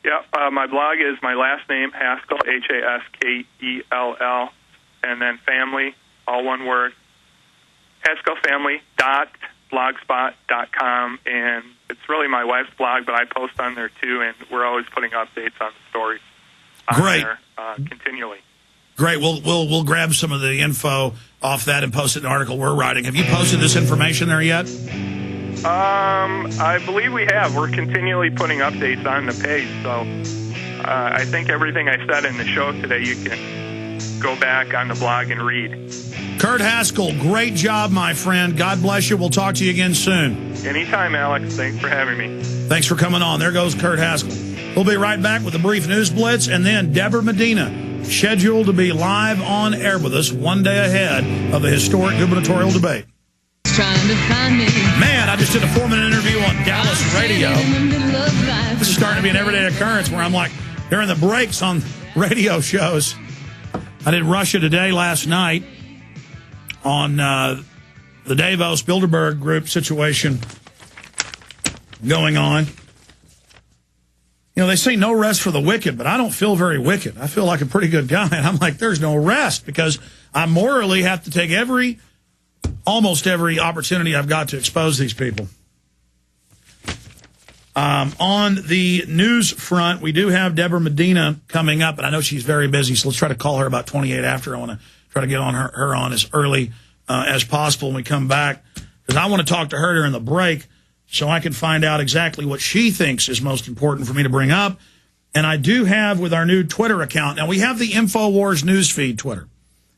Yeah, my blog is my last name, Haskell, Haskell, and then family, all one word, haskellfamily.blogspot.com, and it's really my wife's blog, but I post on there too, and we're always putting updates on the stories on there continually. Great. We'll grab some of the info off that and post it in an article we're writing. Have you posted this information there yet? I believe we have. We're continually putting updates on the page, so I think everything I said in the show today, you can go back on the blog and read. Kurt Haskell, great job, my friend. God bless you. We'll talk to you again soon. Anytime, Alex. Thanks for having me. Thanks for coming on. There goes Kurt Haskell. We'll be right back with a brief news blitz, and then Debra Medina, scheduled to be live on air with us one day ahead of the historic gubernatorial debate. Trying to find me. Man, I just did a 4-minute interview on Dallas radio. This is starting to be an everyday occurrence where I'm like, during the breaks on radio shows. I did Russia Today last night on the Davos Bilderberg group situation going on. You know, they say no rest for the wicked, but I don't feel very wicked. I feel like a pretty good guy. And I'm like, there's no rest because I morally have to take almost every opportunity I've got to expose these people. On the news front, we do have Debra Medina coming up, and I know she's very busy, so let's try to call her about 28 after. I want to try to get on her on as early as possible when we come back, because I want to talk to her during the break so I can find out exactly what she thinks is most important for me to bring up. And I do have with our new Twitter account, now we have the Infowars newsfeed Twitter,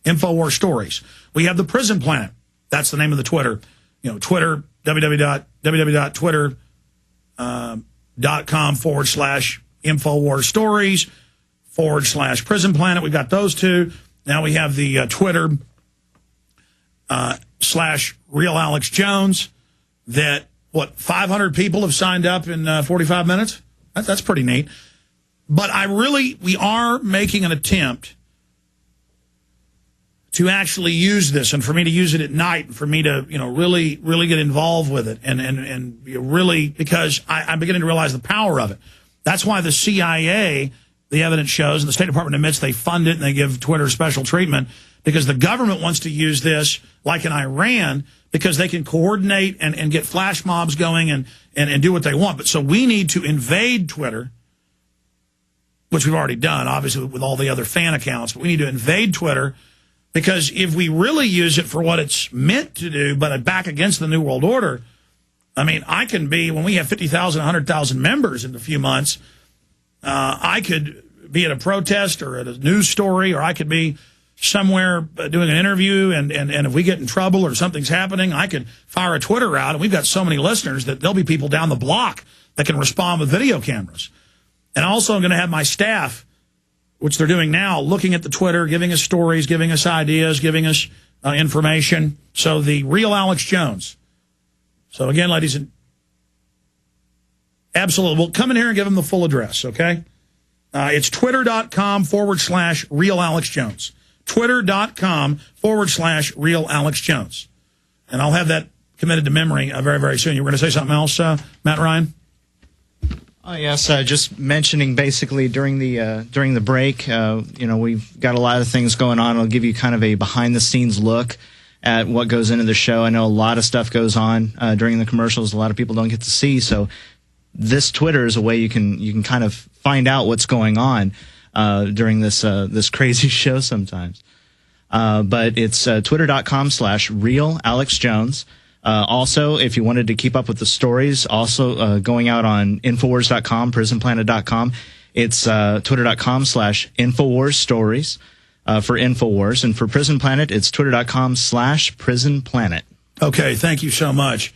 Infowars Stories. We have the Prison Planet. That's the name of the Twitter. You know, Twitter, www.twitter.com/Infowars Stories /Prison Planet. We've got those two. Now we have the Twitter /Real Alex Jones that, 500 people have signed up in 45 minutes? That's pretty neat. But we are making an attempt to actually use this, and for me to use it at night, and for me to, really get involved with it, and really, because I'm beginning to realize the power of it. That's why the CIA, the evidence shows, and the State Department admits they fund it and they give Twitter special treatment, because the government wants to use this, like in Iran, because they can coordinate and get flash mobs going and do what they want. But so we need to invade Twitter, which we've already done, obviously, with all the other fan accounts, but we need to invade Twitter. Because if we really use it for what it's meant to do, but back against the New World Order, I mean, I can be, when we have 50,000, 100,000 members in a few months, I could be at a protest or at a news story, or I could be somewhere doing an interview, and if we get in trouble or something's happening, I could fire a Twitter out, and we've got so many listeners that there'll be people down the block that can respond with video cameras. And also I'm going to have my staff, which they're doing now, looking at the Twitter, giving us stories, giving us ideas, giving us information. So the Real Alex Jones. So again, ladies and absolutely, we'll come in here and give them the full address, okay? It's twitter.com/Real Alex Jones. Twitter.com/Real Alex Jones. And I'll have that committed to memory very, very soon. You were going to say something else, Matt Ryan? Oh, yes, just mentioning basically during the break, we've got a lot of things going on. I'll give you kind of a behind-the-scenes look at what goes into the show. I know a lot of stuff goes on during the commercials. A lot of people don't get to see, so this Twitter is a way you can kind of find out what's going on during this crazy show sometimes. But it's twitter.com/Real Alex Jones. Also, if you wanted to keep up with the stories, also going out on Infowars.com, PrisonPlanet.com, it's twitter.com/Infowars Stories for Infowars. And for Prison Planet, it's twitter.com/Prison Planet. Okay, thank you so much.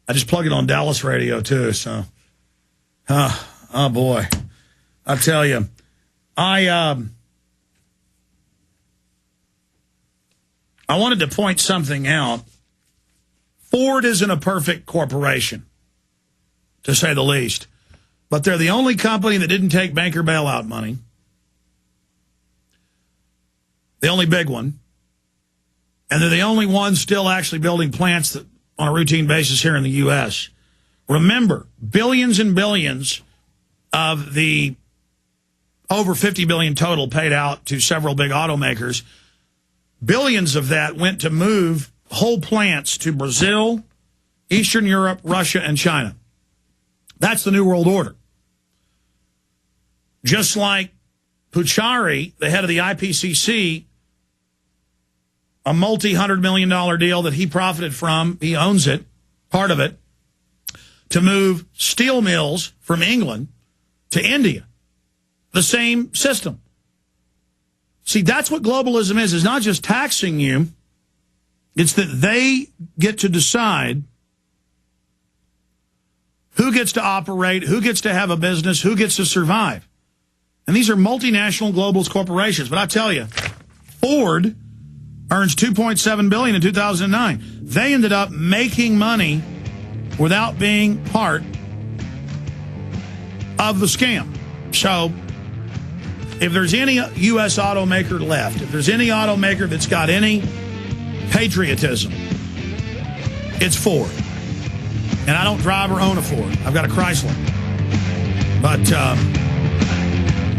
I just plug it on Dallas radio, too, so. Oh boy. I'll tell you. I wanted to point something out. Ford isn't a perfect corporation, to say the least. But they're the only company that didn't take banker bailout money. The only big one. And they're the only ones still actually building plants on a routine basis here in the U.S. Remember, billions and billions of the over $50 billion total paid out to several big automakers. Billions of that went to move whole plants to Brazil, Eastern Europe, Russia, and China. That's the New World Order. Just like Puchari, the head of the IPCC, a multi-$100 million deal that he profited from, he owns it, part of it, to move steel mills from England to India. The same system. See, that's what globalism is. It's not just taxing you. It's that they get to decide who gets to operate, who gets to have a business, who gets to survive. And these are multinational global corporations. But I tell you, Ford earns $2.7 billion in 2009. They ended up making money without being part of the scam. So if there's any U.S. automaker left, if there's any automaker that's got any patriotism, it's Ford. And I don't drive or own a Ford. I've got a Chrysler. But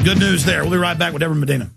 good news there. We'll be right back with Debra Medina.